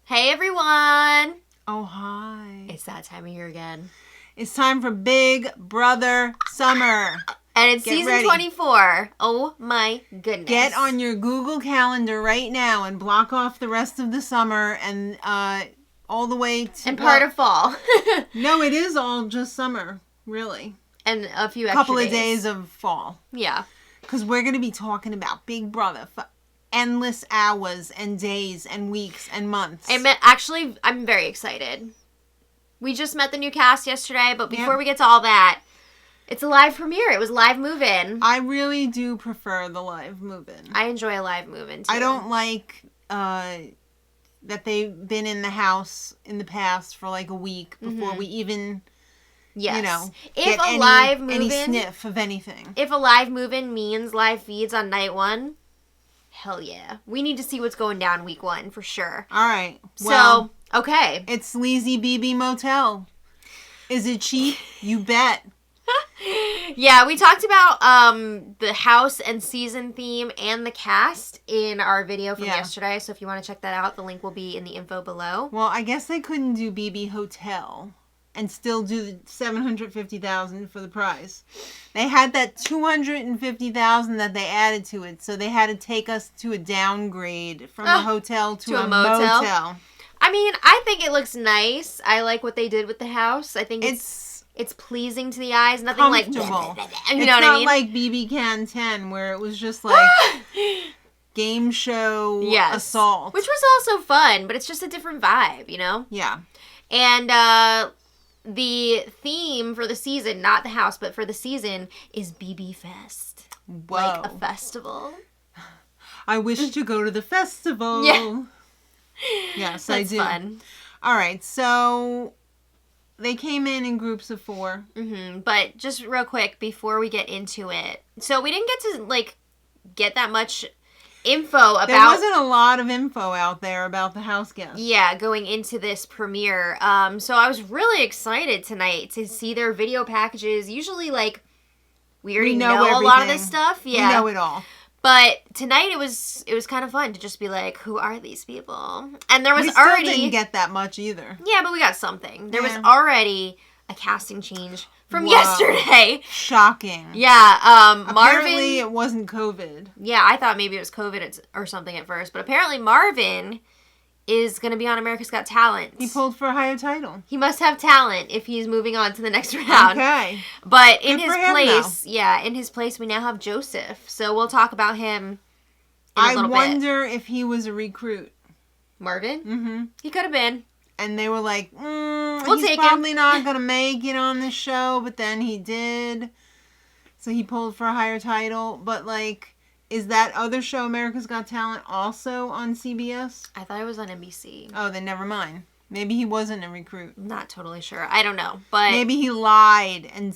Hey everyone! Oh, hi. It's that time of year again. It's time for Big Brother Summer. And it's Get season ready. 24. Oh my goodness. Get on your Google Calendar right now and block off the rest of the summer and all the way to... And part of fall. No, it is all just summer, really. And a few extra Couple of days of fall. Yeah. Because we're going to be talking about Big Brother for endless hours and days and weeks and months. I'm very excited. We just met the new cast yesterday, but before we get to all that, it's a live premiere. It was live move-in. I really do prefer the live move-in. I enjoy a live move-in, too. I don't like that they've been in the house in the past for like a week before we even, Yes. get any sniff of anything. If a live move-in means live feeds on night one, hell yeah. We need to see what's going down week one for sure. All right. Well, so, okay. It's Sleazy BB Motel. Is it cheap? You bet. Yeah, we talked about the house and season theme and the cast in our video from yesterday. So if you want to check that out, the link will be in the info below. Well, I guess they couldn't do BB Hotel and still do the $750,000 for the prize. They had that $250,000 that they added to it, so they had to take us to a downgrade from a hotel to a motel. I mean, I think it looks nice. I like what they did with the house. I think it's pleasing to the eyes. Nothing like you know what I mean? It's not like BB Can 10 where it was just like game show assault, which was also fun, but it's just a different vibe, you know? Yeah. And the theme for the season, not the house, but for the season, is BB Fest. Whoa. Like a festival. I wish to go to the festival. Yeah. Yes, That's I do. Fun. All right, so they came in groups of 4. Mm-hmm. But just real quick before we get into it, so we didn't get to get that much info about. There wasn't a lot of info out there about the house guests. Yeah, going into this premiere. So I was really excited tonight to see their video packages. Usually, we already know a lot of this stuff. Yeah, we know it all. But tonight it was kind of fun to just be like, who are these people? And there was we still already didn't get that much either. Yeah, but we got something. There was already a casting change from yesterday. Shocking. Yeah, Marvin. Apparently it wasn't COVID. Yeah, I thought maybe it was COVID or something at first, but apparently Marvin is going to be on America's Got Talent. He pulled for a higher title. He must have talent if he's moving on to the next round. Okay. But in his place, in his place we now have Joseph. So we'll talk about him in a little bit. I wonder if he was a recruit. Marvin? Mm-hmm. He could have been. And they were like, we'll he's probably not going to make it on the show, but then he did. So he pulled for a higher title. But, is that other show, America's Got Talent, also on CBS? I thought it was on NBC. Oh, then never mind. Maybe he wasn't a recruit. Not totally sure. I don't know. But maybe he lied and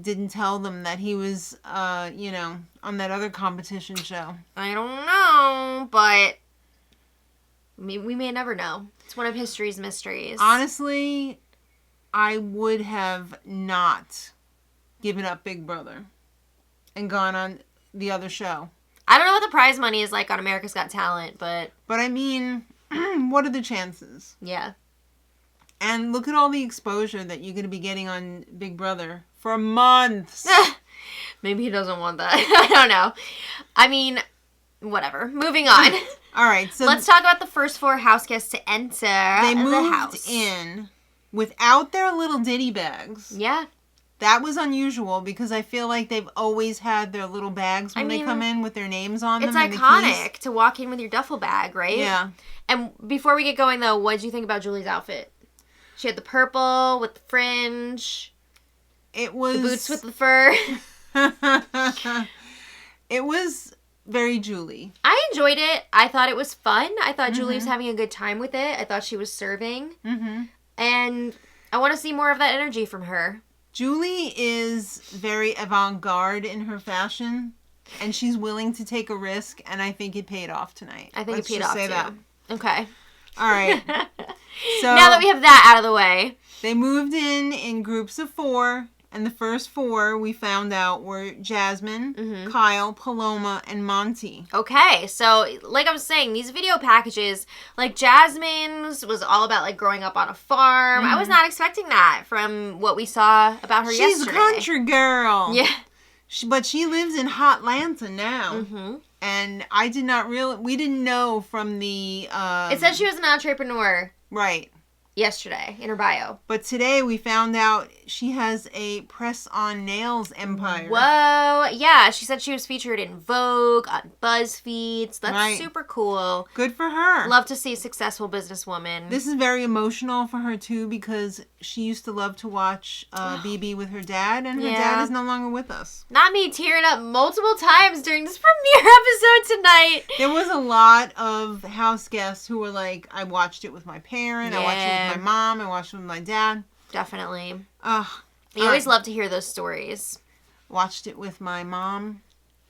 didn't tell them that he was, on that other competition show. I don't know, but we may never know. It's one of history's mysteries. Honestly, I would have not given up Big Brother and gone on the other show. I don't know what the prize money is like on America's Got Talent, but I mean, what are the chances? Yeah. And look at all the exposure that you're going to be getting on Big Brother for months. Maybe he doesn't want that. I don't know. I mean, whatever. Moving on. All right. So let's talk about the first 4 house guests to enter the house. They moved in without their little ditty bags. Yeah. That was unusual because I feel like they've always had their little bags when they come in with their names on them. It's iconic to walk in with your duffel bag, right? Yeah. And before we get going, though, what did you think about Julie's outfit? She had the purple with the fringe. It was... the boots with the fur. It was very Julie. I enjoyed it. I thought it was fun. I thought Julie was having a good time with it. I thought she was serving. Mm-hmm. And I want to see more of that energy from her. Julie is very avant-garde in her fashion, and she's willing to take a risk, and I think it paid off tonight. I think it paid off, too. That. Okay. All right. So now that we have that out of the way. They moved in groups of 4. And the first 4 we found out were Jasmine, Kyle, Paloma, and Monty. Okay, so like I was saying, these video packages, like Jasmine's was all about like growing up on a farm. I was not expecting that from what we saw about her yesterday. She's a country girl. Yeah. But she lives in Hotlanta now. And we didn't know from the... it said she was an entrepreneur. Right. Yesterday in her bio. But today we found out she has a press-on nails empire. Whoa. Yeah, she said she was featured in Vogue, on BuzzFeed. So that's super cool. Good for her. Love to see a successful businesswoman. This is very emotional for her, too, because she used to love to watch BB with her dad, and her dad is no longer with us. Not me tearing up multiple times during this premiere episode tonight. There was a lot of house guests who were like, I watched it with my parent, I watched it with my mom, I watched it with my dad. Definitely. You always love to hear those stories. Watched it with my mom.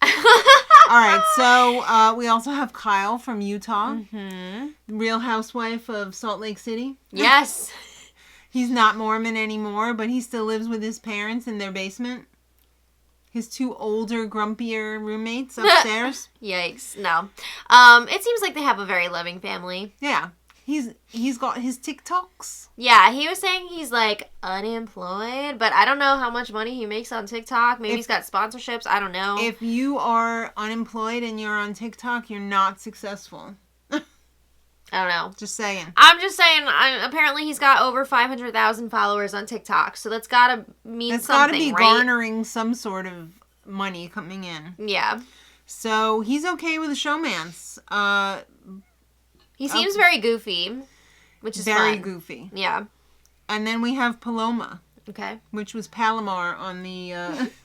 All right, so we also have Kyle from Utah, the Real Housewife of Salt Lake City. Yes. He's not Mormon anymore, but he still lives with his parents in their basement. His 2 older, grumpier roommates upstairs. Yikes, no. It seems like they have a very loving family. Yeah. He's got his TikToks. Yeah, he was saying he's like unemployed, but I don't know how much money he makes on TikTok. Maybe he's got sponsorships. I don't know. If you are unemployed and you're on TikTok, you're not successful. I don't know. Just saying. I'm just saying, apparently he's got over 500,000 followers on TikTok, so that's gotta mean that's something, gotta be garnering some sort of money coming in. Yeah. So he's okay with the showmance. He seems very goofy, which is very fun. goofy. Yeah. And then we have Paloma. Okay. Which was Palomar on the...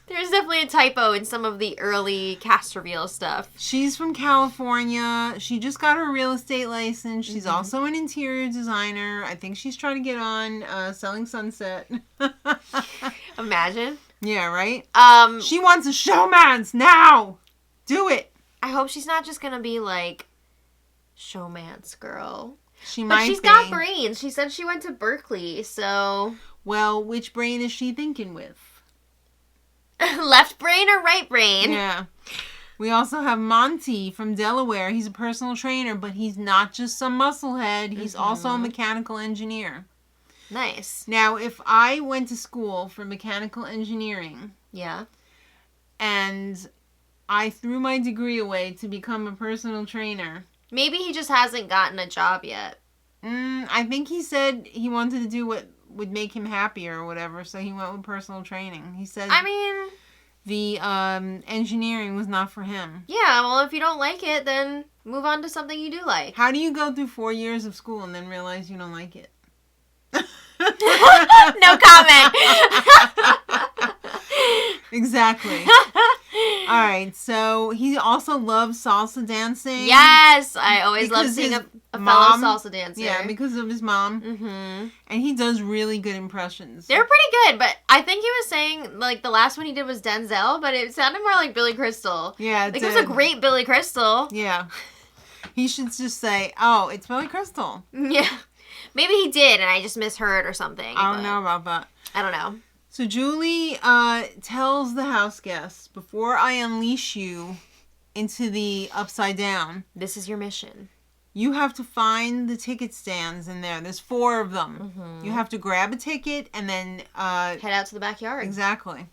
There's definitely a typo in some of the early cast reveal stuff. She's from California. She just got her real estate license. She's also an interior designer. I think she's trying to get on Selling Sunset. Imagine. Yeah, right? She wants a showmance now! Do it! I hope she's not just gonna be like... showmance girl. But she's got brains. She said she went to Berkeley, so... Well, which brain is she thinking with? Left brain or right brain? Yeah. We also have Monty from Delaware. He's a personal trainer, but he's not just some musclehead. He's also a mechanical engineer. Nice. Now, if I went to school for mechanical engineering... Yeah. And I threw my degree away to become a personal trainer... Maybe he just hasn't gotten a job yet. I think he said he wanted to do what would make him happier or whatever, so he went with personal training. He said the engineering was not for him. Yeah, well, if you don't like it, then move on to something you do like. How do you go through 4 years of school and then realize you don't like it? No comment. Exactly. All right, so he also loves salsa dancing. Yes, I always love seeing a fellow salsa dancer. Yeah, because of his mom. And he does really good impressions. They're pretty good, but I think he was saying, like, the last one he did was Denzel, but it sounded more like Billy Crystal. Yeah, it was a great Billy Crystal. Yeah. He should just say, oh, it's Billy Crystal. Yeah. Maybe he did, and I just misheard or something. I don't know about that. I don't know. So Julie tells the house guests, before I unleash you into the upside down... This is your mission. You have to find the ticket stands in there. There's 4 of them. You have to grab a ticket and then... head out to the backyard. Exactly.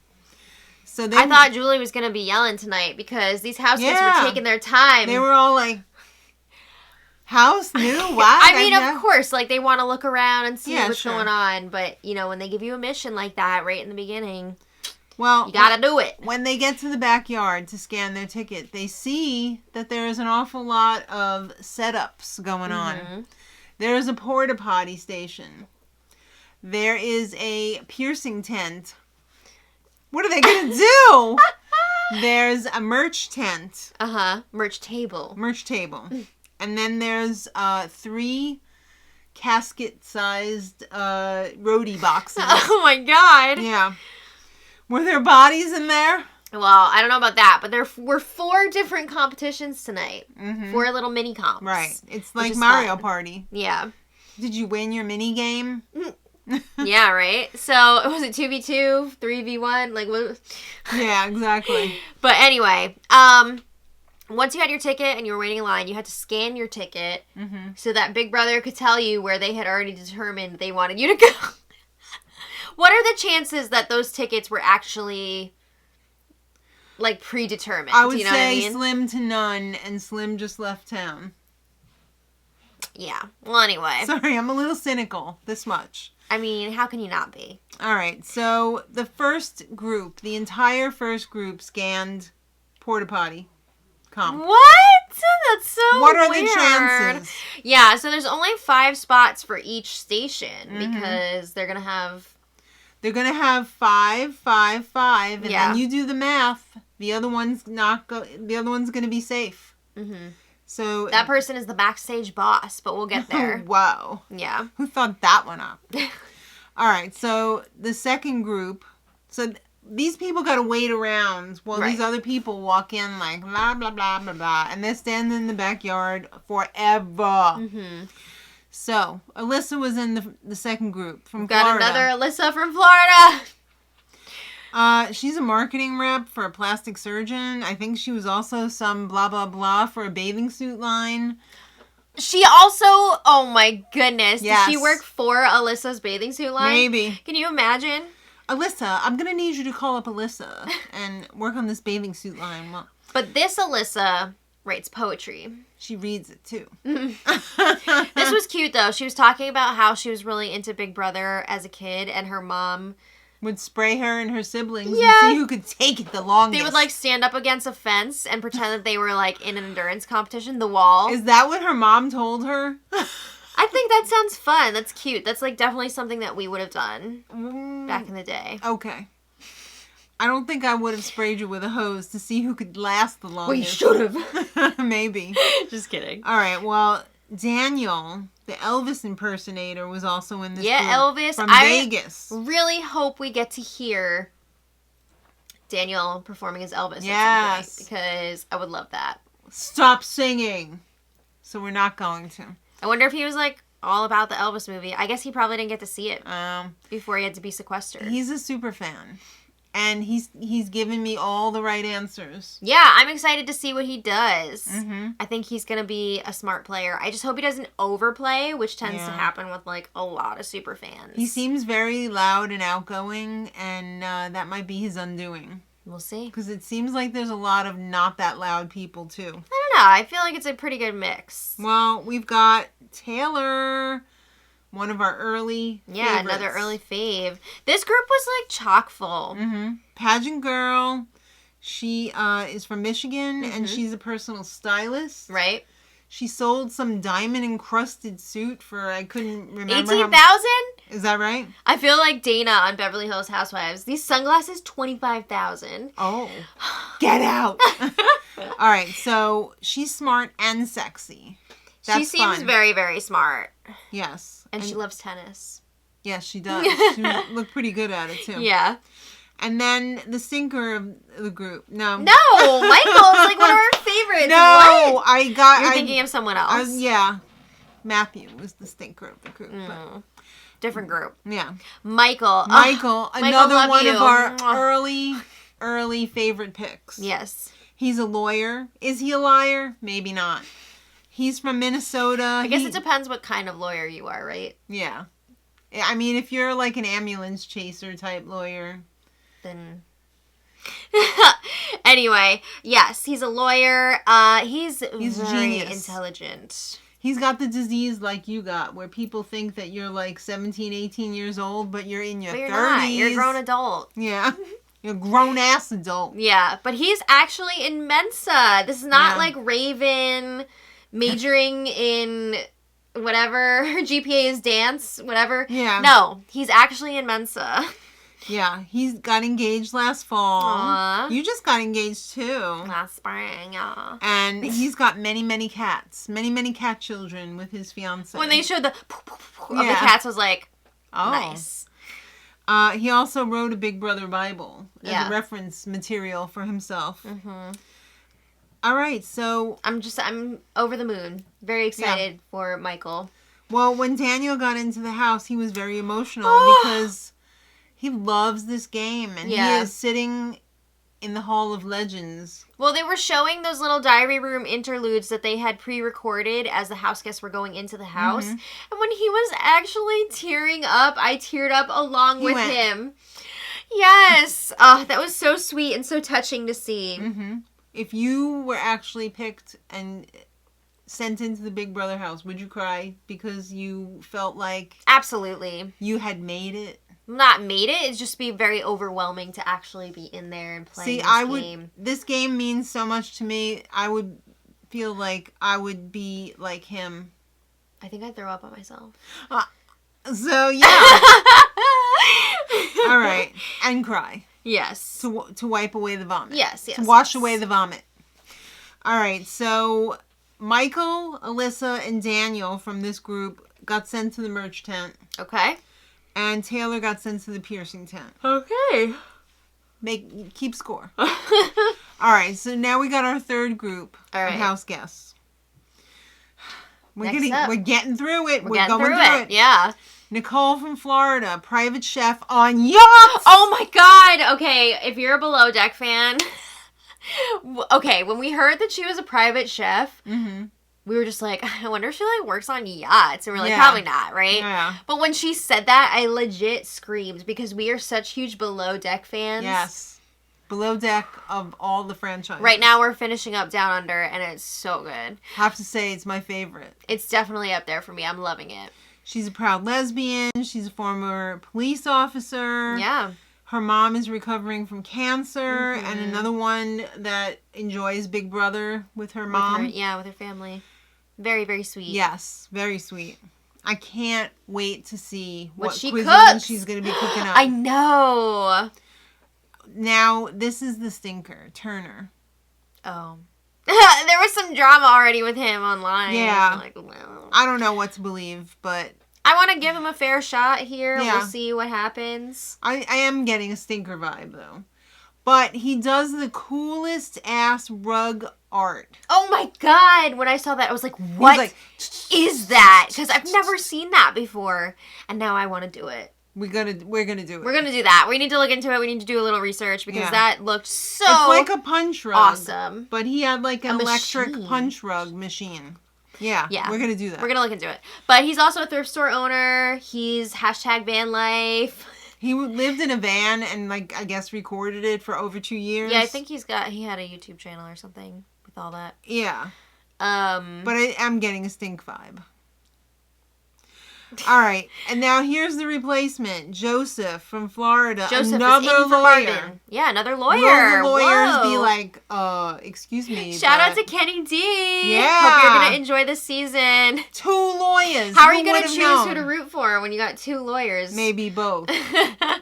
So I thought Julie was going to be yelling tonight because these house guests were taking their time. They were all like... House new? What? I mean, of course, like, they want to look around and see what's going on. But, you know, when they give you a mission like that right in the beginning, you got to do it. When they get to the backyard to scan their ticket, they see that there is an awful lot of setups going on. There is a porta potty station. There is a piercing tent. What are they going to do? There's a merch tent. Merch table. Merch table. And then there's 3 casket-sized roadie boxes. Oh my god. Yeah. Were there bodies in there? Well, I don't know about that, but there were 4 different competitions tonight. 4 little mini comps. Right. It's like Mario Party. Yeah. Did you win your mini game? Yeah, right? So, was it 2v2, 3v1? Like, what? Yeah, exactly. But anyway, once you had your ticket and you were waiting in line, you had to scan your ticket so that Big Brother could tell you where they had already determined they wanted you to go. What are the chances that those tickets were actually, like, predetermined? I would you know say what I mean? slim to none, and Slim just left town. Yeah. Well, anyway. Sorry, I'm a little cynical. This much. I mean, how can you not be? All right, so the first group, the entire first group scanned Porta Potty. What? That's so What are weird. the chances? Yeah, so there's only 5 spots for each station because they're going to have... They're going to have 5, 5, 5, and Yeah. then you do the math. The other one's the other one's going to be safe. Mm-hmm. So That person is the backstage boss, but we'll get there. Wow. Yeah. Who thought that one up? All right, so the second group, these people got to wait around while these other people walk in like blah, blah, blah, blah, blah. And they're standing in the backyard forever. Mm-hmm. So, Alyssa was in the second group from Got Florida. another Alyssa from Florida. She's a marketing rep for a plastic surgeon. I think she was also some blah, blah, blah for a bathing suit line. She also, oh my goodness. Yes. Did she work for Alyssa's bathing suit line? Maybe. Can you imagine? Alyssa, I'm going to need you to call up Alyssa and work on this bathing suit line. Well, But this Alyssa writes poetry. she reads it too. This was cute though. She was talking about how she was really into Big Brother as a kid and her mom would spray her and her siblings Yeah. and see who could take it the longest. they would like stand up against a fence and pretend that they were like in an endurance competition, the wall. Is that what her mom told her? I think that sounds fun. That's cute. That's like definitely something that we would have done back in the day. Okay. I don't think I would have sprayed you with a hose to see who could last the longest. Well, you should have. Maybe. Just kidding. All right. Well, Daniel, the Elvis impersonator, was also in this Yeah, group Elvis. from I Vegas. really hope we get to hear Daniel performing as Elvis Yes. at some point because I would love that. Stop singing. So we're not going to. I wonder if he was like all about the Elvis movie. I guess he probably didn't get to see it before he had to be sequestered. He's a super fan. And he's given me all the right answers. Yeah, I'm excited to see what he does. Mm-hmm. I think he's going to be a smart player. I just hope he doesn't overplay, which tends to happen with like a lot of super fans. He seems very loud and outgoing, and that might be his undoing. We'll see. Because it seems like there's a lot of not that loud people, too. I don't know. I feel like it's a pretty good mix. Well, we've got Taylor, one of our early Yeah, favorites. another early fave. This group was like chock full. Mm-hmm. Pageant girl. She is from Michigan, and she's a personal stylist. Right? She sold some diamond-encrusted suit for, I couldn't remember. $18,000? Is that right? I feel like Dana on Beverly Hills Housewives. These sunglasses, $25,000. Oh. Get out. All right, so she's smart and sexy. That's she seems fun. very, very smart. Yes. And she loves tennis. Yes, she does. She looked pretty good at it, too. Yeah. And then the sinker of the group. No. No, Michael's like one of our favorites. No, What? You're You're thinking of someone else. Yeah. Matthew was the stinker of the group. Different group. Yeah. Michael, another love one you. of our Mwah. early favorite picks. Yes. He's a lawyer. Is he a liar? Maybe not. He's from Minnesota. I guess it depends what kind of lawyer you are, right? Yeah. I mean, if you're like an ambulance chaser type lawyer. Then... Anyway, yes, he's a lawyer. He's very genius. Intelligent. He's got the disease like you got, where people think that you're like 17, 18 years old, but you're in your 30s. Not. You're a grown adult. Yeah. You're a grown-ass adult. Yeah, but he's actually in Mensa. This is not like Raven majoring in whatever her GPA is dance, whatever. Yeah. No, he's actually in Mensa. Yeah, he got engaged last fall. Aww. You just got engaged too. Last spring, yeah. And he's got many, many cats. Many, many cat children with his fiancée. When they showed the of the cats, I was like, nice. He also wrote a Big Brother Bible as a reference material for himself. Mm-hmm. All right, so... I'm over the moon. Very excited for Michael. Well, when Daniel got into the house, he was very emotional because he loves this game. And he is sitting in the Hall of Legends. Well, they were showing those little diary room interludes that they had pre-recorded as the house guests were going into the house. And when he was actually tearing up, I teared up along with him. Yes. Oh, that was so sweet and so touching to see. If you were actually picked and sent into the Big Brother house, would you cry because you felt like... Absolutely. You had made it? Not made it. It'd just be very overwhelming to actually be in there and playing this game. This game means so much to me. I would feel like I would be like him. I think I'd throw up on myself. So, yeah. All right. And cry. Yes. To wipe away the vomit. Yes. To wash away the vomit. All right. So, Michael, Alyssa, and Daniel from this group got sent to the merch tent. Okay. And Taylor got sent to the piercing tent. Okay. Keep score. All right. So, now we got our third group of house guests. We're getting through it. We're going through it. Yeah. Nicole from Florida, private chef on yachts. Oh my God. Okay, if you're a Below Deck fan. Okay, when we heard that she was a private chef, we were just like, I wonder if she like works on yachts. And we're like, probably not, right? Yeah. But when she said that, I legit screamed because we are such huge Below Deck fans. Yes. Below Deck of all the franchises. Right now we're finishing up Down Under and it's so good. Have to say it's my favorite. It's definitely up there for me. I'm loving it. She's a proud lesbian. She's a former police officer. Yeah. Her mom is recovering from cancer. And another one that enjoys Big Brother with her mom. With her family. Very, very sweet. Yes, very sweet. I can't wait to see what cuisine cooks. she's going to be cooking up. I know. Now, this is the stinker, Turner. Oh. There was some drama already with him online. Yeah. Like, well. I don't know what to believe, but... I want to give him a fair shot here. Yeah. We'll see what happens. I am getting a stinker vibe, though. But he does the coolest ass rug art. Oh my God. When I saw that, I was like, what is that? Because I've never seen that before. And now I want to do it. We're gonna do it. We're gonna do that. We need to look into it. We need to do a little research because that looked so It's like a punch rug. Awesome. But he had like an electric machine. punch rug machine. Yeah. We're gonna do that. We're gonna look into it. But he's also a thrift store owner. He's #van life. He lived in a van and like I guess recorded it for over 2 years. Yeah, I think he had a YouTube channel or something with all that. Yeah. But I am getting a stink vibe. All right, and now here's the replacement, Joseph from Florida. Another lawyer. Yeah, another lawyer. Will the lawyers be like, excuse me. Shout out to Kenny D. Yeah. Hope you're going to enjoy this season. 2 lawyers. How are you going to choose who to root for when you got 2 lawyers? Maybe both.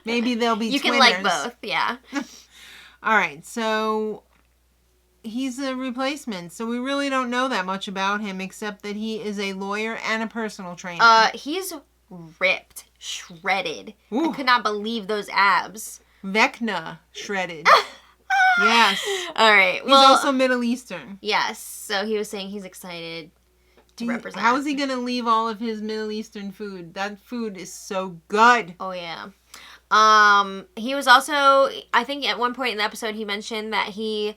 Maybe they'll be you twinners. You can like both, yeah. All right, so... He's a replacement, so we really don't know that much about him except that he is a lawyer and a personal trainer. He's ripped, shredded. Ooh. I could not believe those abs. Vecna shredded. Yes. All right. He's also Middle Eastern. Yes. So he was saying he's excited to represent. How is he going to leave all of his Middle Eastern food? That food is so good. Oh, yeah. He was also, I think at one point in the episode, he mentioned that he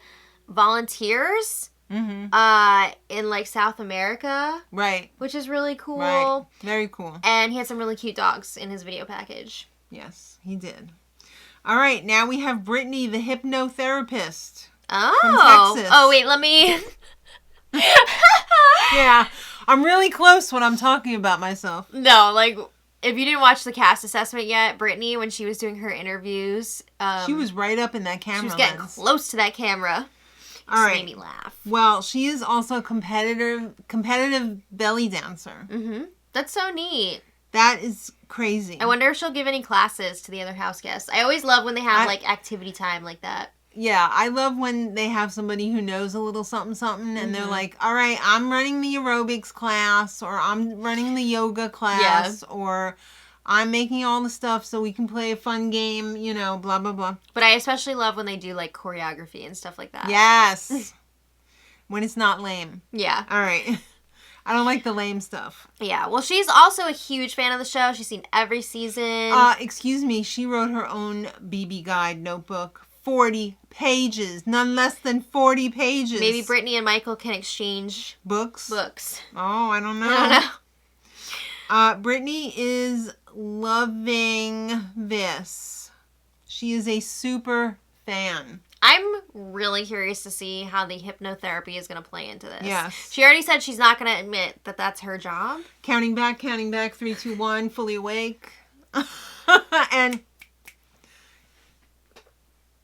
volunteers in like South America, right, which is really cool. Right, very cool. And he had some really cute dogs in his video package. Yes, he did. All right, now we have Brittany, the hypnotherapist. Oh, from Texas. Oh wait, let me. Yeah, I'm really close when I'm talking about myself. No, like. If you didn't watch the cast assessment yet, Brittany, when she was doing her interviews, she was right up in that camera. She was getting close to that camera. All right. Made me laugh. Well, she is also a competitive belly dancer. Mm-hmm. That's so neat. That is crazy. I wonder if she'll give any classes to the other house guests. I always love when they have like activity time like that. Yeah, I love when they have somebody who knows a little something, and they're like, all right, I'm running the aerobics class, or I'm running the yoga class, or I'm making all the stuff so we can play a fun game, you know, blah, blah, blah. But I especially love when they do, like, choreography and stuff like that. Yes. When it's not lame. Yeah. All right. I don't like the lame stuff. Yeah, well, she's also a huge fan of the show. She's seen every season. Excuse me, she wrote her own BB guide notebook. 40 pages. None less than 40 pages. Maybe Brittany and Michael can exchange books. Oh, I don't know. I don't know. Brittany is loving this. She is a super fan. I'm really curious to see how the hypnotherapy is going to play into this. Yes. She already said she's not going to admit that that's her job. Counting back, 3, 2, 1, fully awake. And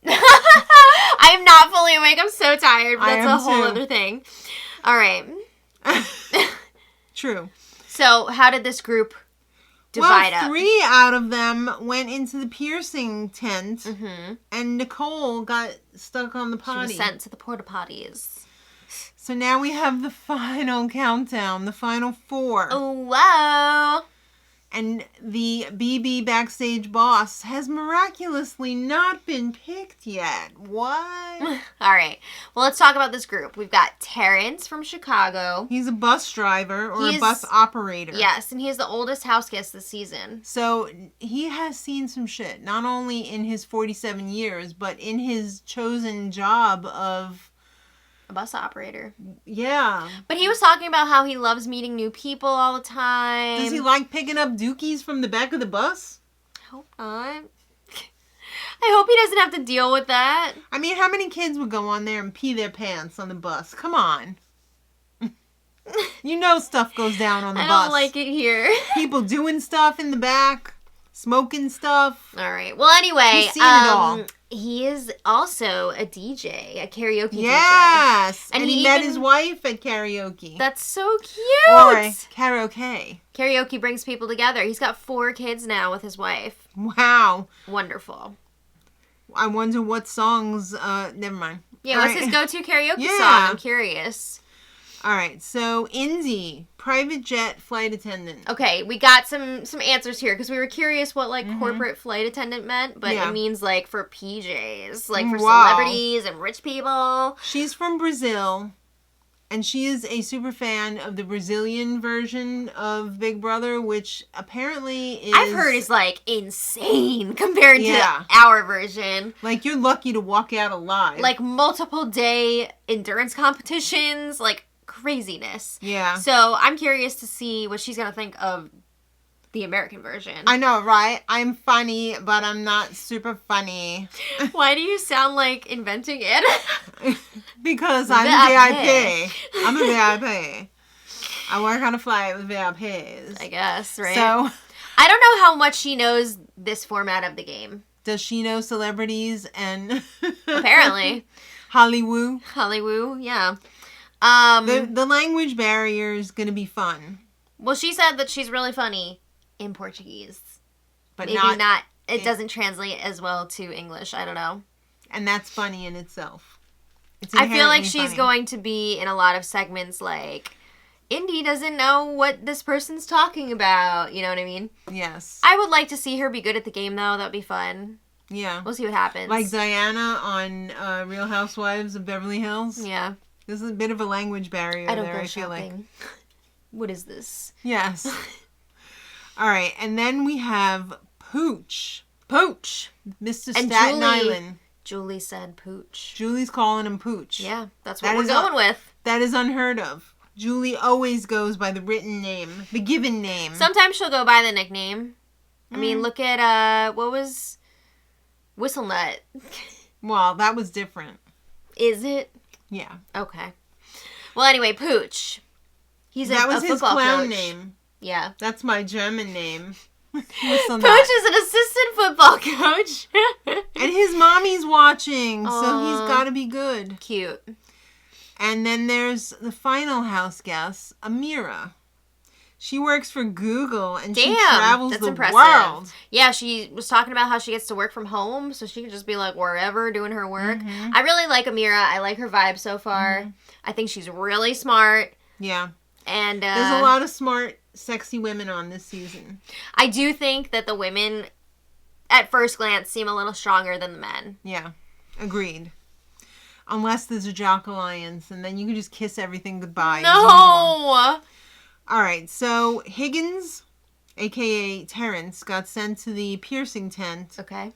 I am not fully awake. I'm so tired. But that's a whole other thing. All right. True. So, how did this group divide up? 3 out of them went into the piercing tent, Mm-hmm. and Nicole got stuck on the potty. She was sent to the porta potties. So now we have the final countdown, the final 4. Oh, wow. And the BB backstage boss has miraculously not been picked yet. What? All right. Well, let's talk about this group. We've got Terrence from Chicago. He's a bus driver or a bus operator. Yes, and he is the oldest house guest this season. So he has seen some shit, not only in his 47 years, but in his chosen job of... A bus operator. Yeah. But he was talking about how he loves meeting new people all the time. Does he like picking up dookies from the back of the bus? I hope not. I hope he doesn't have to deal with that. I mean, how many kids would go on there and pee their pants on the bus? Come on. You know stuff goes down on the bus. I don't like it here. People doing stuff in the back, smoking stuff. All right. Well, anyway, He's seen it all. He is also a DJ, a karaoke DJ. Yes. And he met his wife at karaoke. That's so cute. Or karaoke. Karaoke brings people together. He's got 4 kids now with his wife. Wow. Wonderful. I wonder what songs, never mind. Yeah, what's his go-to karaoke song? I'm curious. All right, so Indy, private jet flight attendant. Okay, we got some answers here because we were curious what corporate flight attendant meant, but it means for PJs, for celebrities and rich people. She's from Brazil, and she is a super fan of the Brazilian version of Big Brother, which apparently is... I've heard is insane compared to our version. You're lucky to walk out alive. Multiple day endurance competitions, craziness. Yeah. So I'm curious to see what she's gonna think of the American version. I know, right? I'm funny, but I'm not super funny. Why do you sound like inventing it? Because I'm a VIP. I'm a VIP. I work on a flight with VIPs. I guess, right? So I don't know how much she knows this format of the game. Does she know celebrities and apparently Hollywood? Hollywood, yeah. The language barrier is going to be fun. Well, she said that she's really funny in Portuguese. But maybe not it doesn't translate as well to English. I don't know. And that's funny in itself. I feel like she's going to be in a lot of segments Indy doesn't know what this person's talking about. You know what I mean? Yes. I would like to see her be good at the game, though. That'd be fun. Yeah. We'll see what happens. Like Diana on Real Housewives of Beverly Hills. Yeah. There's a bit of a language barrier there, I feel like. What is this? Yes. All right. And then we have Pooch. Pooch. Mr. Staten Island. Julie said Pooch. Julie's calling him Pooch. Yeah, that's what we're going with. That is unheard of. Julie always goes by the written name, the given name. Sometimes she'll go by the nickname. I mean, look at, what was Whistle Nut? Well, that was different. Is it? Yeah. Okay. Well, anyway, Pooch. That was his clown name. Yeah. That's my German name. Pooch is an assistant football coach. And his mommy's watching, so he's got to be good. Cute. And then there's the final house guest, Amira. She works for Google and she travels the world. Yeah, she was talking about how she gets to work from home, so she can just be wherever doing her work. I really like Amira. I like her vibe so far. I think she's really smart. Yeah. And there's a lot of smart, sexy women on this season. I do think that the women, at first glance, seem a little stronger than the men. Yeah. Agreed. Unless there's a Jock Alliance, and then you can just kiss everything goodbye. No! All right, so Higgins, a.k.a. Terrence, got sent to the piercing tent. Okay.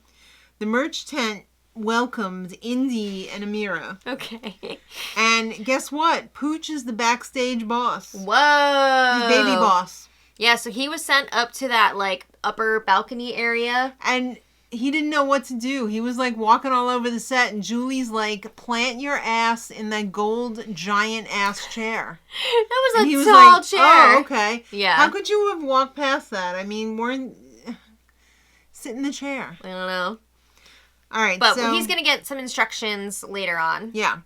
The merch tent welcomed Indy and Amira. Okay. And guess what? Pooch is the backstage boss. Whoa. He's baby boss. Yeah, so he was sent up to that, like, upper balcony area. And he didn't know what to do. He was, like, walking all over the set, and Julie's like, plant your ass in that gold giant-ass chair. That was and a tall like, chair. Oh, okay. Yeah. How could you have walked past that? I mean, sit in the chair. I don't know. All right, but so he's going to get some instructions later on. Yeah.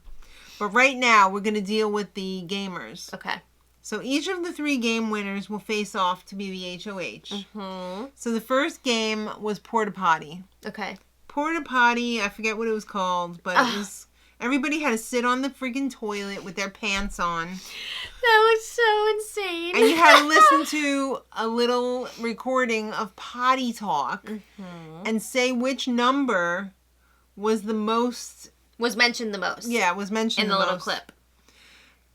But right now, we're going to deal with the gamers. Okay. So each of the 3 game winners will face off to be the HOH. Mm-hmm. So the first game was Porta Potty. Okay. Porta Potty, I forget what it was called, but it was... Everybody had to sit on the freaking toilet with their pants on. That was so insane. And you had to listen to a little recording of potty talk and say which number was the most... Was mentioned the most. Yeah, was mentioned in the little clip.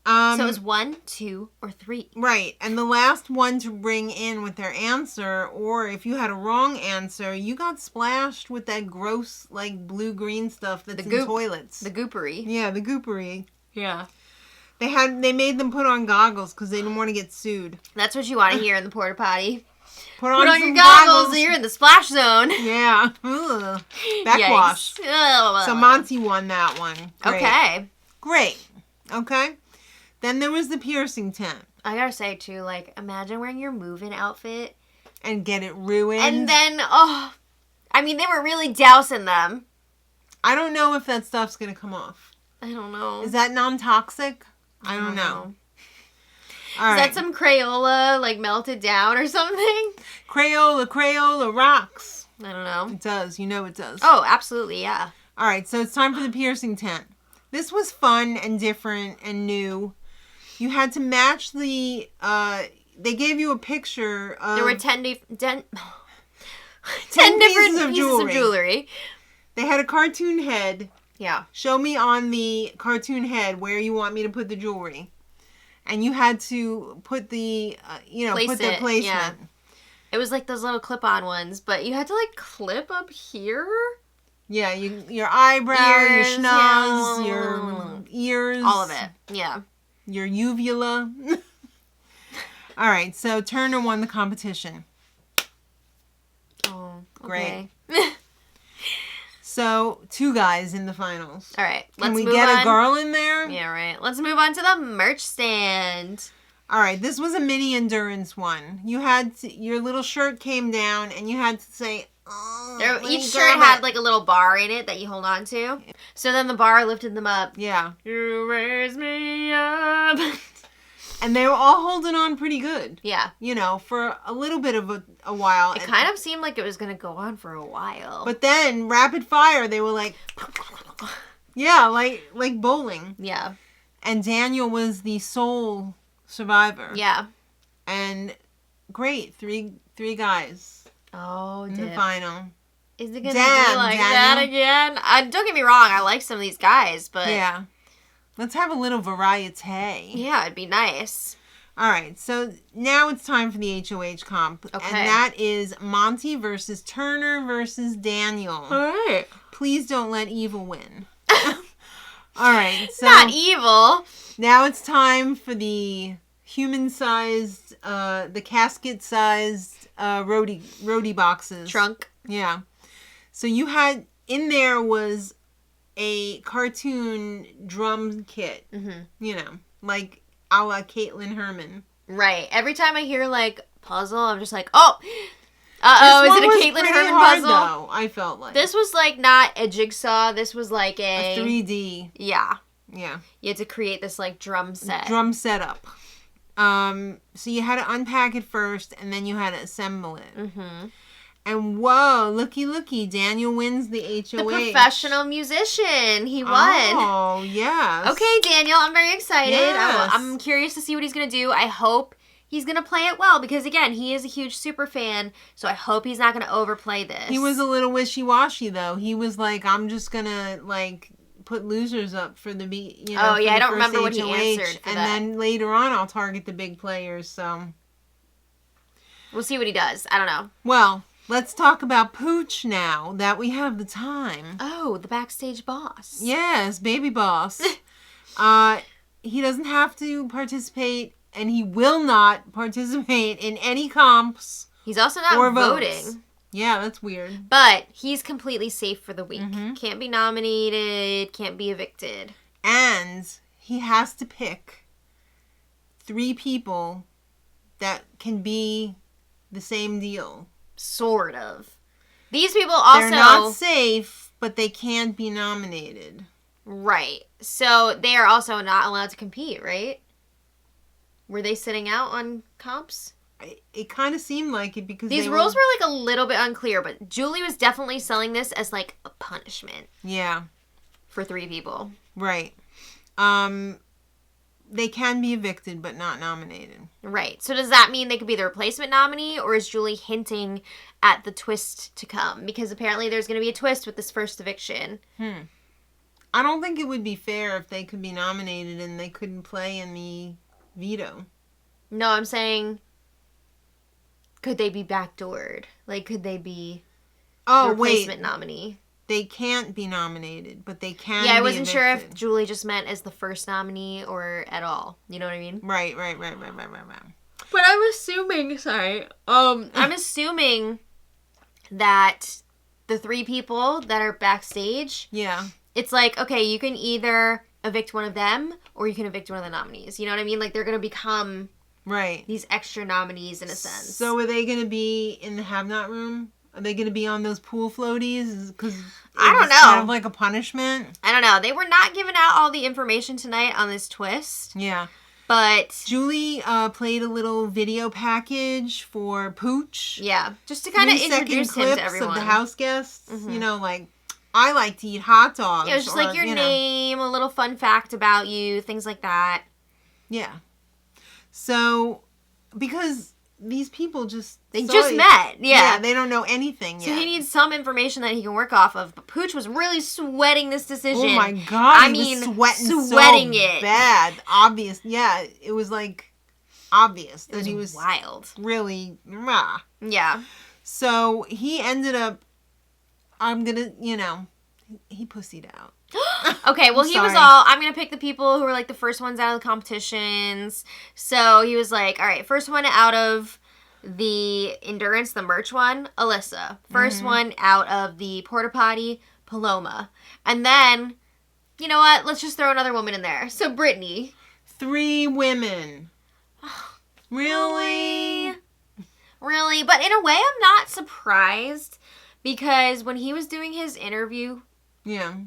So it was 1, 2, or 3. Right. And the last one to bring in with their answer, or if you had a wrong answer, you got splashed with that gross, like, blue-green stuff that's in toilets. The goopery. Yeah, the goopery. Yeah. They made them put on goggles because they didn't want to get sued. That's what you want to hear in the porta potty. Put on your goggles and you're in the splash zone. Yeah. Ugh. Backwash. So Monty won that one. Great. Okay. Great. Okay. Then there was the piercing tent. I gotta say, too, like, imagine wearing your move-in outfit. And get it ruined. And then, I mean, they were really dousing them. I don't know if that stuff's gonna come off. I don't know. Is that non-toxic? I don't know. All right. Is that some Crayola, like, melted down or something? Crayola rocks. I don't know. It does. You know it does. Oh, absolutely, yeah. All right, so it's time for the piercing tent. This was fun and different and new. You had to match the, they gave you a picture of... There were 10 different pieces of jewelry. They had a cartoon head. Yeah. Show me on the cartoon head where you want me to put the jewelry. And you had to put the, put the placement. Yeah. It was like those little clip-on ones, but you had to, like, clip up here? Yeah, your eyebrow, your schnoz, your ears. All of it, yeah. Your uvula. All right, so Turner won the competition. Oh, okay. Great. So, 2 guys in the finals. All right, let's move on. Can we get a girl in there? Yeah, right. Let's move on to the merch stand. All right, this was a mini endurance one. You had your little shirt came down, and you had to say, oh. Each shirt had like a little bar in it that you hold on to. So then the bar lifted them up. Yeah. You raise me up. And they were all holding on pretty good. Yeah. For a little bit of a while. It kind of seemed like it was going to go on for a while. But then, rapid fire, they were like... Yeah, like bowling. Yeah. And Daniel was the sole survivor. Yeah. And great, three guys. Oh, in the final. Is it going to be like that again? Don't get me wrong, I like some of these guys, but... Yeah. Let's have a little variety. Yeah, it'd be nice. All right, so now it's time for the HOH comp. Okay. And that is Monty versus Turner versus Daniel. All right. Please don't let evil win. All right, so... Not evil. Now it's time for the human-sized, the casket-sized roadie boxes. Trunk. Yeah. So you had... In there was a cartoon drum kit. Mm-hmm. Like a la Caitlin Herman. Right. Every time I hear, like, puzzle, I'm just like, oh! Uh-oh, is it a Caitlin Herman puzzle? Though, I felt like. This was, like, not a jigsaw. This was, like, a 3D. Yeah. Yeah. You had to create this, like, drum set. Drum setup. So you had to unpack it first, and then you had to assemble it. Mm-hmm. And whoa, looky, Daniel wins the HOH. The professional musician. He won. Oh, yes. Okay, Daniel, I'm very excited. Yes. I'm curious to see what he's going to do. I hope he's going to play it well because, again, he is a huge super fan, so I hope he's not going to overplay this. He was a little wishy-washy, though. He was like, I'm just going to, like, put losers up for the Oh yeah, I don't remember what he answered for and that. then later on I'll target the big players. So we'll see what he does. I don't know. Well, let's talk about Pooch now that we have the time. Oh, the backstage boss. Yes, baby boss. He doesn't have to participate, and he will not participate in any comps. He's also not voting. Votes. Yeah, that's weird. But he's completely safe for the week. Can't be nominated, can't be evicted. And he has to pick 3 people that can be the same deal. Sort of. These people also... They're not safe, but they can't be nominated. Right. So they are also not allowed to compete, right? Were they sitting out on comps? It kind of seemed like it because these rules were like a little bit unclear, but Julie was definitely selling this as like a punishment. Yeah. For 3 people. Right. They can be evicted but not nominated. Right. So does that mean they could be the replacement nominee, or is Julie hinting at the twist to come? Because apparently there's going to be a twist with this first eviction. I don't think it would be fair if they could be nominated and they couldn't play in the veto. No, I'm saying, could they be backdoored? Like, could they be the replacement nominee? They can't be nominated, but they can be Yeah, I wasn't evicted. sure if Julie just meant as the first nominee or at all. You know what I mean? Right. But I'm assuming, I'm assuming that the 3 people that are backstage, yeah, it's like, okay, you can either evict one of them or you can evict one of the nominees. You know what I mean? Like, they're going to become these extra nominees in a sense. So are they going to be in the have-not room? Are they going to be on those pool floaties? Because I don't know. Kind of like a punishment. I don't know. They were not giving out all the information tonight on this twist. Yeah. But Julie played a little video package for Pooch. Yeah. Just to kind of introduce him to everyone. Of the house guests. You know, like, I like to eat hot dogs. Yeah, it was just like your name, a little fun fact about you, things like that. Yeah. So, because these people just... They just met, yeah. They don't know anything yet. So he needs some information that he can work off of. But Pooch was really sweating this decision. Oh my God, he was sweating so bad. Obvious. Yeah, it was like obvious that he was wild. Really, yeah. So he ended up, he pussied out. Okay, well, he was all, I'm going to pick the people who were, like, the first ones out of the competitions. So he was like, all right, first one out of the endurance, the merch one, Alyssa. First one out of the porta potty, Paloma. And then, you know what? Let's just throw another woman in there. So Brittany. 3 women. Really? Really? But in a way, I'm not surprised because when he was doing his interview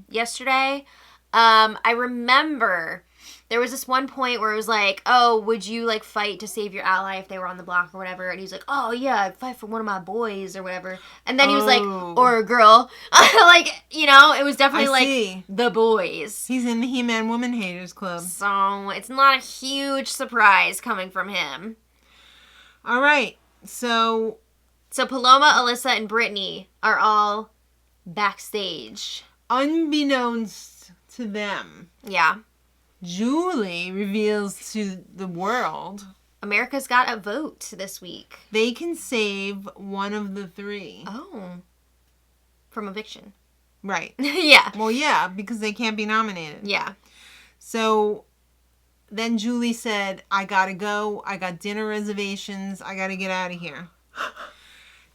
yesterday, I remember there was this one point where it was like, oh, would you, like, fight to save your ally if they were on the block or whatever? And he's like, oh, yeah, I'd fight for one of my boys or whatever. And then he was like, or a girl. Like, you know, it was definitely the boys. He's in the He-Man Woman Haters Club. So it's not a huge surprise coming from him. All right. So Paloma, Alyssa, and Brittany are all backstage. Unbeknownst to them. Yeah. Julie reveals to the world America's got a vote this week. They can save one of the 3. Oh. From eviction. Right. Yeah. Well, yeah, because they can't be nominated. Yeah. So then Julie said, I gotta go. I got dinner reservations. I gotta get out of here.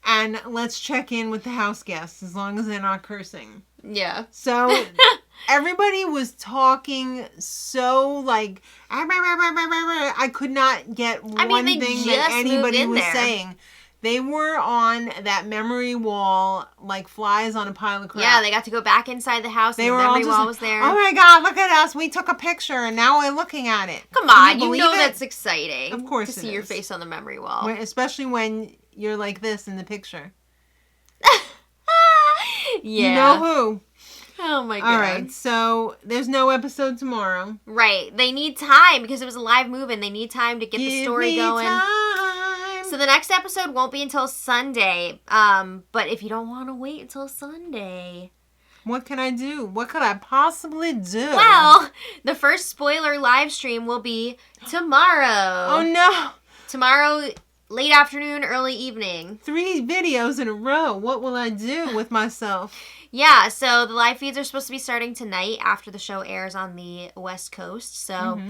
And let's check in with the house guests as long as they're not cursing. Yeah. So everybody was talking so like, I could not get one thing that anybody was saying. They were on that memory wall like flies on a pile of crap. Yeah, they got to go back inside the house and the memory wall was there. Oh my God, look at us. We took a picture and now we're looking at it. Come on, you know that's exciting. Of course to see your face on the memory wall. Especially when you're like this in the picture. Yeah. You know who? Oh my God. All right, so there's no episode tomorrow. Right. They need time because it was a live move and they need time to get the story going. Time. So the next episode won't be until Sunday. But if you don't want to wait until Sunday, What can I do? What could I possibly do? Well, the first spoiler live stream will be tomorrow. Oh, no. Tomorrow, late afternoon, early evening. 3 videos in a row. What will I do with myself? Yeah, so the live feeds are supposed to be starting tonight after the show airs on the West Coast. So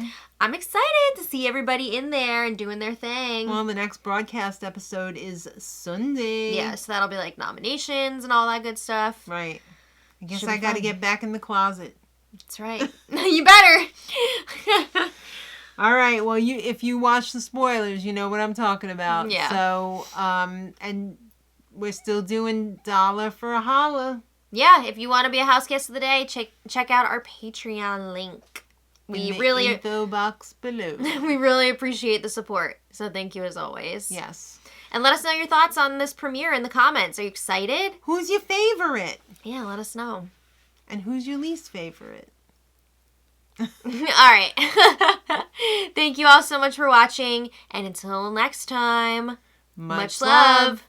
I'm excited to see everybody in there and doing their thing. Well, the next broadcast episode is Sunday. Yeah, so that'll be like nominations and all that good stuff. Right. I guess I got to get back in the closet. That's right. You better. All right. Well, if you watch the spoilers, you know what I'm talking about. Yeah. So, and we're still doing $1 for a holla. Yeah, if you want to be a house guest of the day, check out our Patreon link. In the info box below. We really appreciate the support. So thank you as always. Yes. And let us know your thoughts on this premiere in the comments. Are you excited? Who's your favorite? Yeah, let us know. And who's your least favorite? All right. Thank you all so much for watching. And until next time, much love.